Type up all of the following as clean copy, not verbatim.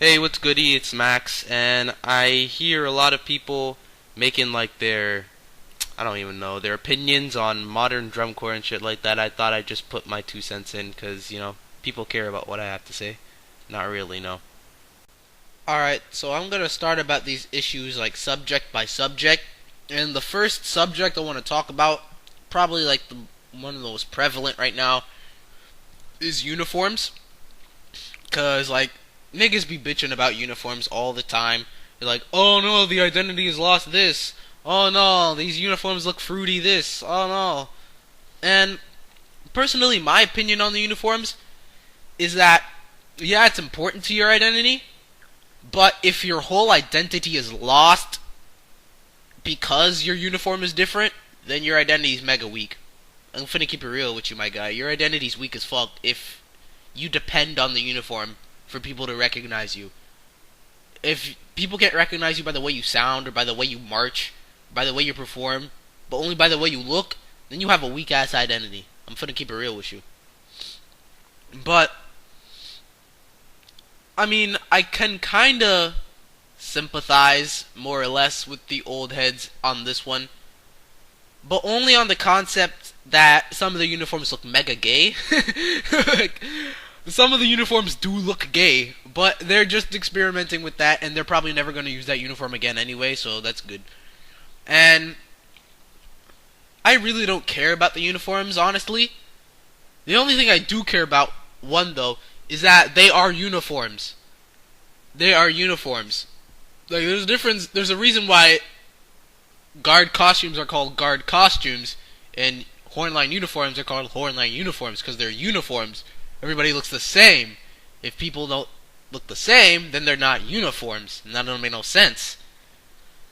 Hey, what's goody? It's Max, and I hear a lot of people making like I don't even know, their opinions on modern drumcore and shit like that. I thought I'd just put my 2 cents in because people care about what I have to say. Not really, no. Alright, so I'm gonna start about these issues like subject by subject. And the first subject I want to talk about, probably like one of the most prevalent right now, is uniforms. Cause like niggas be bitching about uniforms all the time. They're like, oh no, the identity has lost this. Oh no, these uniforms look fruity this. Oh no. And personally, my opinion on the uniforms is that, yeah, it's important to your identity, but if your whole identity is lost because your uniform is different, then your identity is mega weak. I'm finna keep it real with you, my guy. Your identity's weak as fuck if you depend on the uniform for people to recognize you. If people can't recognize you by the way you sound or by the way you march, by the way you perform, but only by the way you look, then you have a weak ass identity. I'm finna keep it real with you. But I mean, I can kinda sympathize more or less with the old heads on this one, but only on the concept that some of the uniforms look mega gay. Like, some of the uniforms do look gay, but they're just experimenting with that, and they're probably never going to use that uniform again anyway, so that's good. And I really don't care about the uniforms, honestly. The only thing I do care about, one though, is that they are uniforms. They are uniforms. Like, there's a difference. There's a reason why guard costumes are called guard costumes, and hornline uniforms are called hornline uniforms because they're uniforms. Everybody looks the same. If people don't look the same, then they're not uniforms, and that don't make no sense.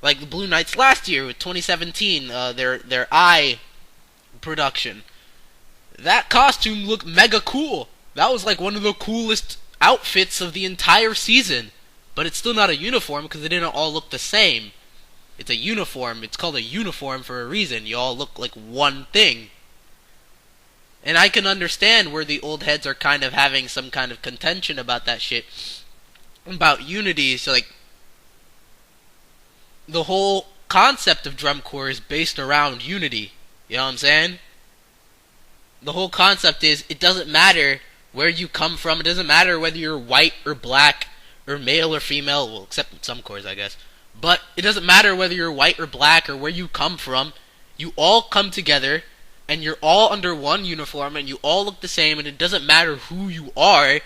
Like the Blue Knights last year with 2017, their eye production. That costume looked mega cool. That was like one of the coolest outfits of the entire season. But it's still not a uniform because they didn't all look the same. It's a uniform. It's called a uniform for a reason. You all look like one thing. And I can understand where the old heads are kind of having some kind of contention about that shit. About unity. So, like, the whole concept of drum corps is based around unity. You know what I'm saying? The whole concept is it doesn't matter where you come from. It doesn't matter whether you're white or black or male or female. Well, except in some corps, I guess. But it doesn't matter whether you're white or black or where you come from. You all come together and you're all under one uniform and you all look the same, and it doesn't matter who you are,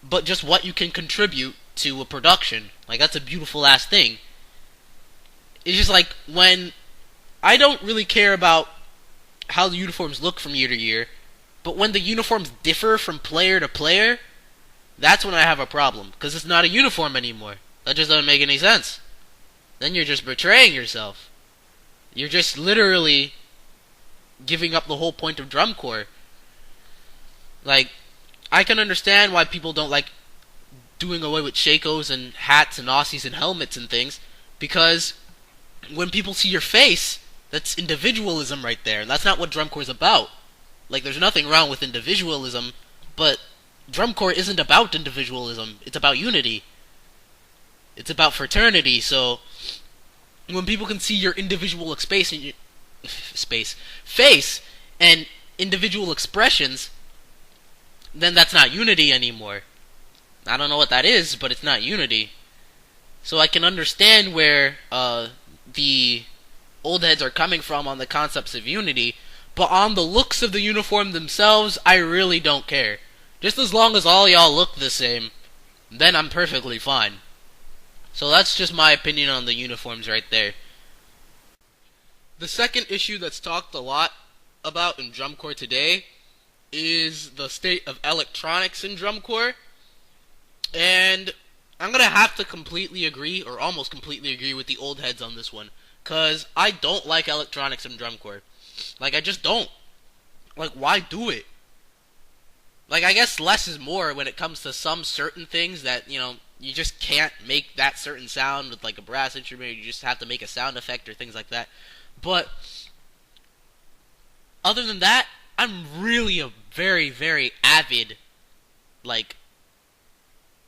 but just what you can contribute to a production. Like, that's a beautiful ass thing. It's just like when I don't really care about how the uniforms look from year to year, but when the uniforms differ from player to player, that's when I have a problem, because it's not a uniform anymore. That just doesn't make any sense. Then you're just betraying yourself. You're just literally giving up the whole point of drum corps. Like, I can understand why people don't like doing away with shakos and hats and Aussies and helmets and things, because when people see your face, that's individualism right there, and that's not what drum corps is about. Like, there's nothing wrong with individualism, but drum corps isn't about individualism. It's about unity. It's about fraternity. So when people can see your individual face and individual expressions, then that's not unity anymore. I don't know what that is, but it's not unity. So I can understand where the old heads are coming from on the concepts of unity, but on the looks of the uniform themselves, I really don't care. Just as long as all y'all look the same, then I'm perfectly fine. So that's just my opinion on the uniforms right there. The second issue that's talked a lot about in drum corps today is the state of electronics in drum corps. And I'm going to have to completely agree, or almost completely agree, with the old heads on this one. Because I don't like electronics in drum corps. Like, I just don't. Like, why do it? Like, I guess less is more when it comes to some certain things that, you just can't make that certain sound with, like, a brass instrument. You just have to make a sound effect or things like that. But other than that, I'm really a very, very avid, like,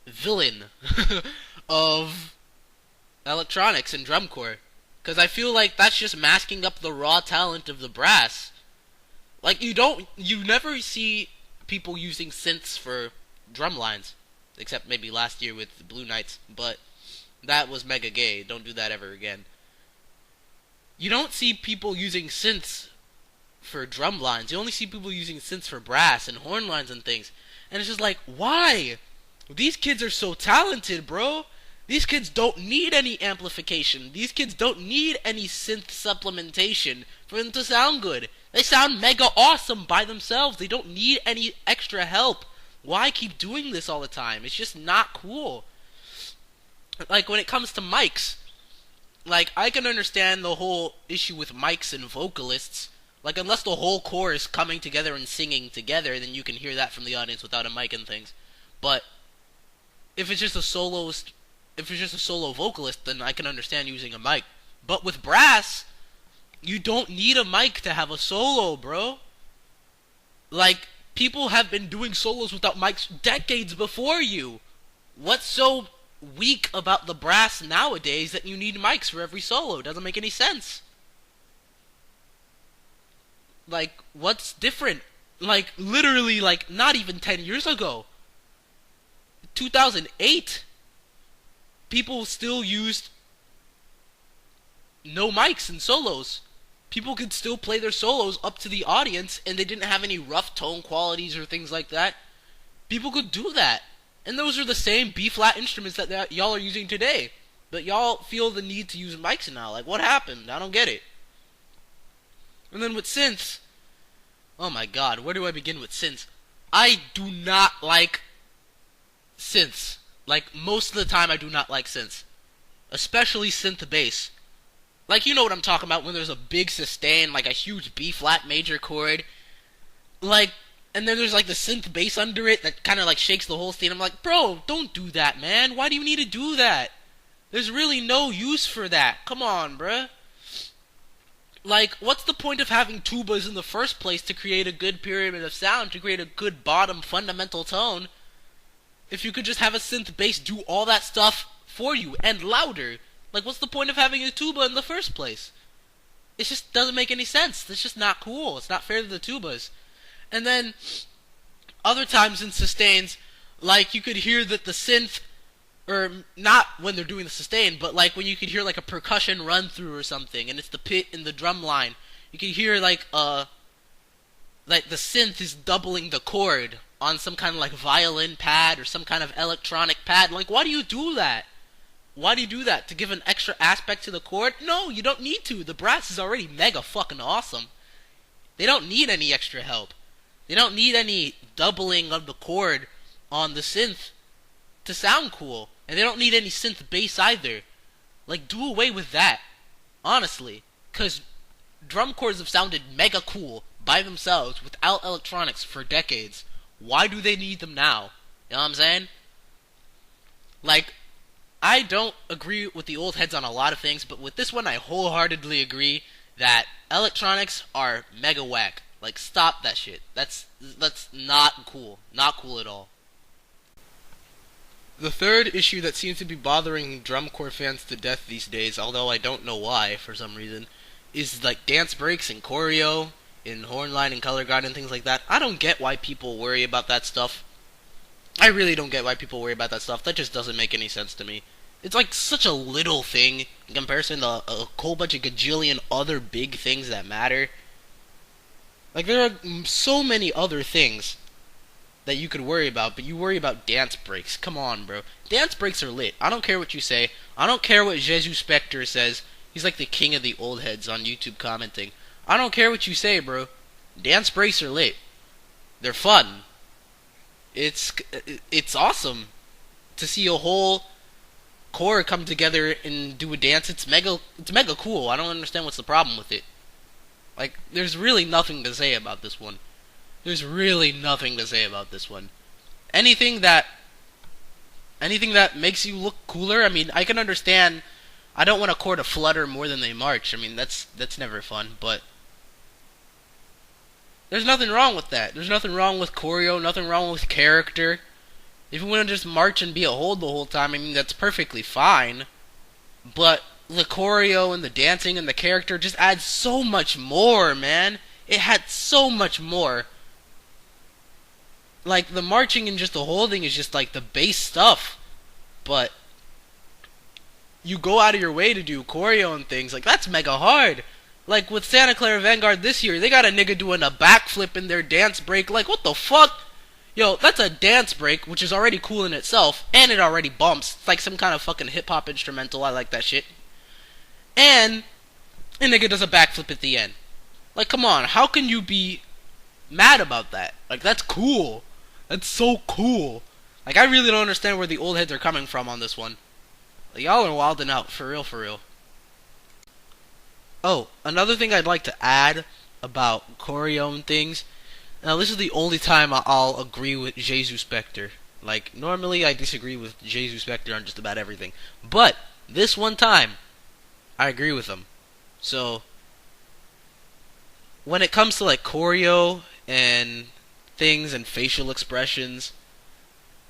villain of electronics and drum corps. Because I feel like that's just masking up the raw talent of the brass. Like, you never see people using synths for drum lines. Except maybe last year with the Blue Knights. But that was mega gay. Don't do that ever again. You don't see people using synths for drum lines. You only see people using synths for brass and horn lines and things. And it's just like, why? These kids are so talented, bro. These kids don't need any amplification. These kids don't need any synth supplementation for them to sound good. They sound mega awesome by themselves. They don't need any extra help. Why keep doing this all the time? It's just not cool. Like, when it comes to mics, like, I can understand the whole issue with mics and vocalists. Like, unless the whole corps is coming together and singing together, then you can hear that from the audience without a mic and things. But if it's just a solo vocalist, then I can understand using a mic. But with brass, you don't need a mic to have a solo, bro. Like, people have been doing solos without mics decades before you. What's so weak about the brass nowadays that you need mics for every solo? Doesn't make any sense. Like, what's different? Like, literally, like, not even 10 years ago. 2008. People still used no mics in solos. People could still play their solos up to the audience, and they didn't have any rough tone qualities or things like that. People could do that. And those are the same B-flat instruments that y'all are using today. But y'all feel the need to use mics now. Like, what happened? I don't get it. And then with synths, oh my god, where do I begin with synths? I do not like synths. Like, most of the time I do not like synths. Especially synth bass. Like, you know what I'm talking about when there's a big sustain, like a huge B-flat major chord. Like, and then there's like the synth bass under it that kind of like shakes the whole thing. I'm like, bro, don't do that, man. Why do you need to do that? There's really no use for that. Come on, bruh. Like, what's the point of having tubas in the first place to create a good pyramid of sound, to create a good bottom fundamental tone, if you could just have a synth bass do all that stuff for you and louder? Like, what's the point of having a tuba in the first place? It just doesn't make any sense. It's just not cool. It's not fair to the tubas. And then, other times in sustains, like, you could hear that the synth, or not when they're doing the sustain, but like when you could hear like a percussion run through or something, and it's the pit in the drum line. You can hear like the synth is doubling the chord on some kind of like violin pad or some kind of electronic pad. Like, why do you do that? Why do you do that? To give an extra aspect to the chord? No, you don't need to. The brass is already mega fucking awesome. They don't need any extra help. They don't need any doubling of the chord on the synth to sound cool. And they don't need any synth bass either. Like, do away with that. Honestly. Because drum corps have sounded mega cool by themselves without electronics for decades. Why do they need them now? You know what I'm saying? Like, I don't agree with the old heads on a lot of things, but with this one I wholeheartedly agree that electronics are mega whack. Like, stop that shit. That's not cool. Not cool at all. The third issue that seems to be bothering drum corps fans to death these days, although I don't know why for some reason, is like dance breaks and choreo in Hornline and Color Guard and things like that. I don't get why people worry about that stuff. I really don't get why people worry about that stuff. That just doesn't make any sense to me. It's like such a little thing in comparison to a whole bunch of gajillion other big things that matter. Like, there are so many other things that you could worry about, but you worry about dance breaks. Come on, bro. Dance breaks are lit. I don't care what you say. I don't care what Jesus Spector says. He's like the king of the old heads on YouTube commenting. I don't care what you say, bro. Dance breaks are lit. They're fun. It's awesome to see a whole corps come together and do a dance. It's mega cool. I don't understand what's the problem with it. Like, there's really nothing to say about this one. There's really nothing to say about this one. Anything that makes you look cooler, I mean, I can understand. I don't want a corps to flutter more than they march. I mean, that's never fun, but there's nothing wrong with that. There's nothing wrong with choreo, nothing wrong with character. If you want to just march and be a hold the whole time, I mean, that's perfectly fine. But the choreo and the dancing and the character just adds so much more, man. It had so much more. Like, the marching and just the holding is just like the base stuff. But you go out of your way to do choreo and things, like, that's mega hard. Like, with Santa Clara Vanguard this year, they got a nigga doing a backflip in their dance break. Like, what the fuck? Yo, that's a dance break, which is already cool in itself, and it already bumps. It's like some kind of fucking hip-hop instrumental. I like that shit. And a nigga does a backflip at the end. Like, come on, how can you be mad about that? Like, that's cool. That's so cool. Like, I really don't understand where the old heads are coming from on this one. Like, y'all are wilding out, for real, for real. Oh, another thing I'd like to add about choreo and things. Now, this is the only time I'll agree with Jesus Spector. Like, normally I disagree with Jesus Spector on just about everything. But, this one time, I agree with him. So, when it comes to, like, choreo and things and facial expressions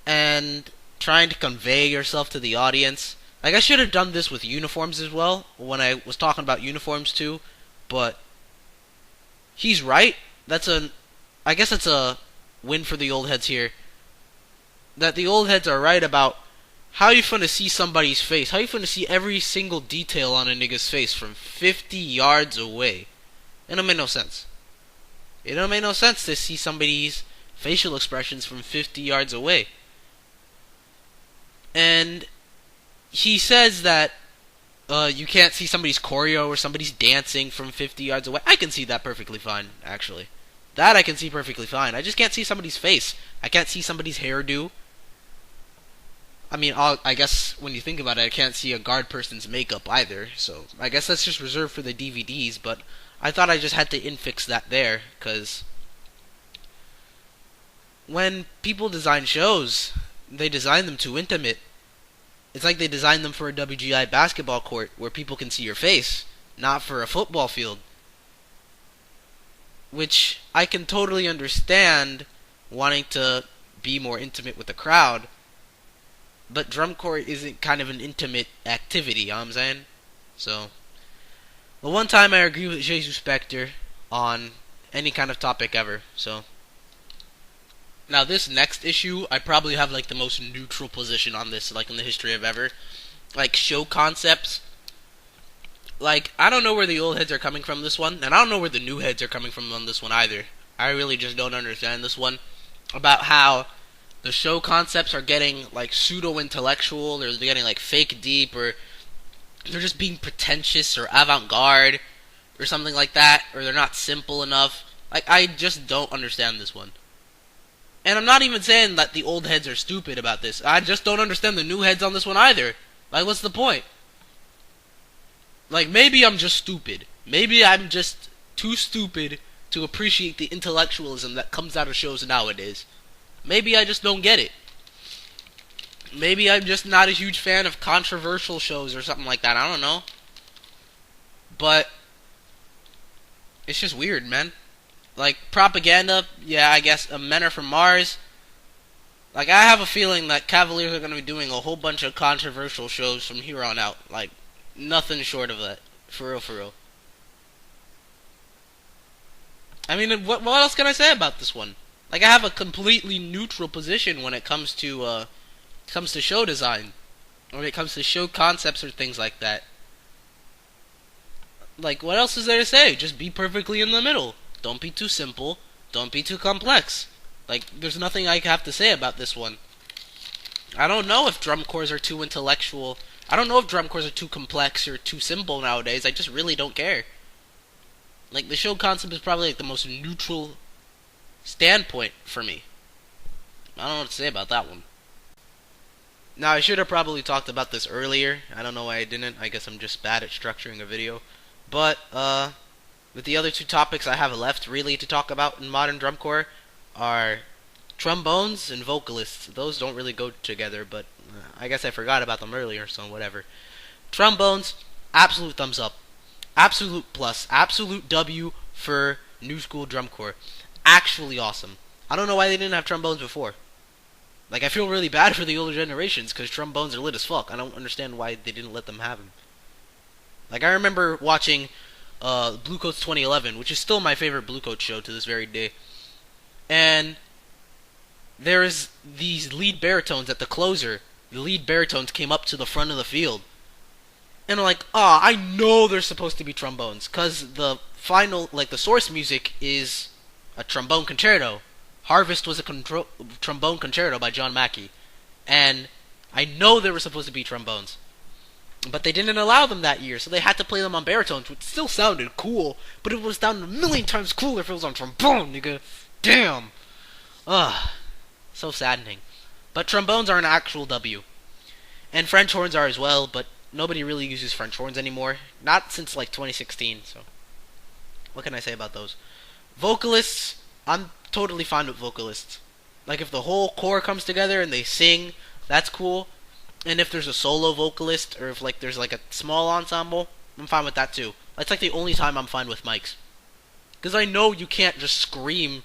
and trying to convey yourself to the audience, like, I should have done this with uniforms as well when I was talking about uniforms too, but he's right. I guess it's a win for the old heads here. That the old heads are right about how you finna see somebody's face. How you finna see every single detail on a nigga's face from 50 yards away. It don't make no sense. It don't make no sense to see somebody's facial expressions from 50 yards away. And he says that you can't see somebody's choreo or somebody's dancing from 50 yards away. I can see that perfectly fine, actually. That I can see perfectly fine. I just can't see somebody's face. I can't see somebody's hairdo. I mean, I guess when you think about it, I can't see a guard person's makeup either. So I guess that's just reserved for the DVDs. But I thought I just had to infix that there, because when people design shows, they design them too intimate. It's like they designed them for a WGI basketball court where people can see your face, not for a football field. Which I can totally understand wanting to be more intimate with the crowd, but drum corps isn't kind of an intimate activity, you know what I'm saying? So, the one time I agree with Jesus Spector on any kind of topic ever, so. Now this next issue, I probably have like the most neutral position on this, like in the history of ever. Like show concepts. Like, I don't know where the old heads are coming from this one, and I don't know where the new heads are coming from on this one either. I really just don't understand this one. About how the show concepts are getting like pseudo-intellectual, or they're getting like fake deep, or they're just being pretentious or avant-garde, or something like that, or they're not simple enough. Like, I just don't understand this one. And I'm not even saying that the old heads are stupid about this. I just don't understand the new heads on this one either. Like, what's the point? Like, maybe I'm just stupid. Maybe I'm just too stupid to appreciate the intellectualism that comes out of shows nowadays. Maybe I just don't get it. Maybe I'm just not a huge fan of controversial shows or something like that. I don't know. But it's just weird, man. Like, propaganda, yeah, I guess Men Are From Mars. Like, I have a feeling that Cavaliers are going to be doing a whole bunch of controversial shows from here on out. Like, nothing short of that. For real, for real. I mean, what else can I say about this one? Like, I have a completely neutral position when it comes to show design. Or when it comes to show concepts or things like that. Like, what else is there to say? Just be perfectly in the middle. Don't be too simple. Don't be too complex. Like, there's nothing I have to say about this one. I don't know if drum corps are too intellectual. I don't know if drum corps are too complex or too simple nowadays. I just really don't care. Like, the show concept is probably like the most neutral standpoint for me. I don't know what to say about that one. Now, I should have probably talked about this earlier. I don't know why I didn't. I guess I'm just bad at structuring a video. But, with the other two topics I have left really to talk about in modern drum corps are trombones and vocalists. Those don't really go together, but I guess I forgot about them earlier, so whatever. Trombones, absolute thumbs up. Absolute plus. Absolute W for new school drum corps. Actually awesome. I don't know why they didn't have trombones before. Like, I feel really bad for the older generations because trombones are lit as fuck. I don't understand why they didn't let them have them. Like, I remember watching Blue Coats 2011, which is still my favorite Blue Coats show to this very day. And there is these lead baritones at the closer. The lead baritones came up to the front of the field. And I'm like, I know they're supposed to be trombones. Because the final, like, the source music is a trombone concerto. Harvest was a trombone concerto by John Mackey. And I know they were supposed to be trombones. But they didn't allow them that year, so they had to play them on baritones, which still sounded cool, but it was sounded a million times cooler if it was on trombone, nigga. Damn. Ugh. So saddening. But trombones are an actual W. And French horns are as well, but nobody really uses French horns anymore. Not since, like, 2016, so what can I say about those? Vocalists, I'm totally fine with vocalists. Like, if the whole corps comes together and they sing, that's cool. And if there's a solo vocalist, or if, like, there's, like, a small ensemble, I'm fine with that, too. That's, like, the only time I'm fine with mics. Because I know you can't just scream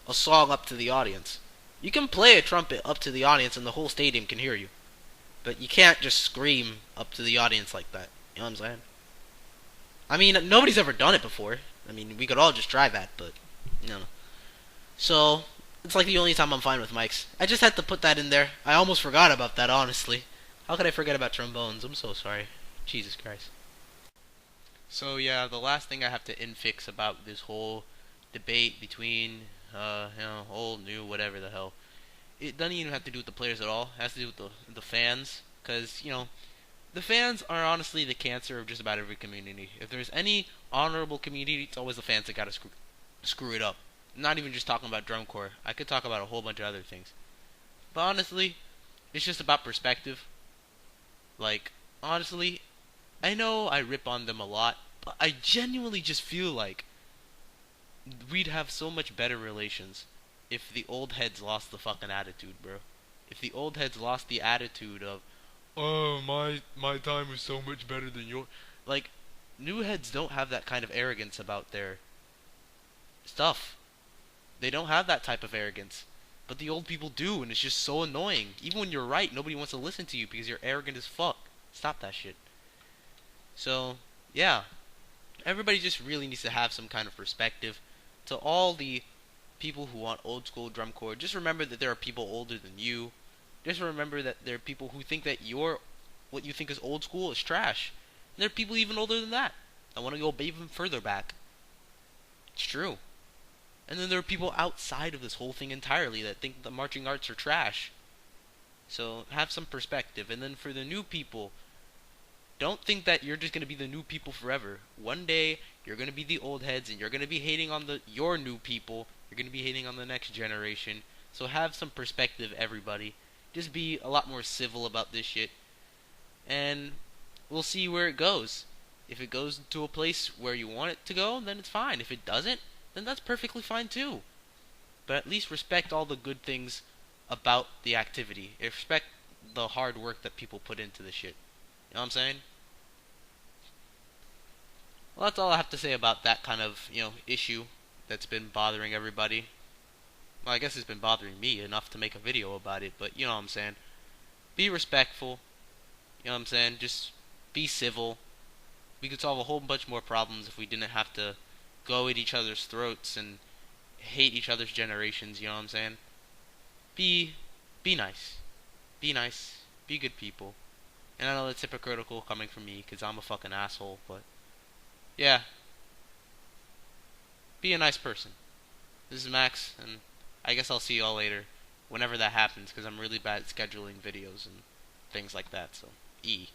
a song up to the audience. You can play a trumpet up to the audience and the whole stadium can hear you. But you can't just scream up to the audience like that. You know what I'm saying? I mean, nobody's ever done it before. I mean, we could all just try that, but, you know. So, it's like the only time I'm fine with mics. I just had to put that in there. I almost forgot about that, honestly. How could I forget about trombones? I'm so sorry. Jesus Christ. So yeah, the last thing I have to infix about this whole debate between, old, new, whatever the hell, it doesn't even have to do with the players at all. It has to do with the fans, because, the fans are honestly the cancer of just about every community. If there's any honorable community, it's always the fans that gotta screw it up. I'm not even just talking about drum corps. I could talk about a whole bunch of other things. But honestly, it's just about perspective. Like, honestly, I know I rip on them a lot, but I genuinely just feel like we'd have so much better relations if the old heads lost the fucking attitude, bro. If the old heads lost the attitude of, oh, my time was so much better than yours. Like, new heads don't have that kind of arrogance about their stuff. They don't have that type of arrogance. But the old people do, and it's just so annoying. Even when you're right, nobody wants to listen to you because you're arrogant as fuck. Stop that shit. So, yeah. Everybody just really needs to have some kind of perspective. To all the people who want old school drum corps, just remember that there are people older than you. Just remember that there are people who think that what you think is old school is trash. And there are people even older than that. I want to go even further back. It's true. And then there are people outside of this whole thing entirely that think the marching arts are trash. So have some perspective. And then for the new people, don't think that you're just going to be the new people forever. One day, you're going to be the old heads, and you're going to be hating on your new people. You're going to be hating on the next generation. So have some perspective, everybody. Just be a lot more civil about this shit. And we'll see where it goes. If it goes to a place where you want it to go, then it's fine. If it doesn't, then that's perfectly fine too. But at least respect all the good things about the activity. Respect the hard work that people put into the shit. You know what I'm saying? Well, that's all I have to say about that kind of, issue that's been bothering everybody. Well, I guess it's been bothering me enough to make a video about it, but you know what I'm saying. Be respectful. You know what I'm saying? Just be civil. We could solve a whole bunch more problems if we didn't have to go at each other's throats and hate each other's generations, you know what I'm saying? Be nice. Be nice. Be good people. And I know that's hypocritical coming from me because I'm a fucking asshole, but yeah. Be a nice person. This is Max, and I guess I'll see y'all later whenever that happens because I'm really bad at scheduling videos and things like that, so E.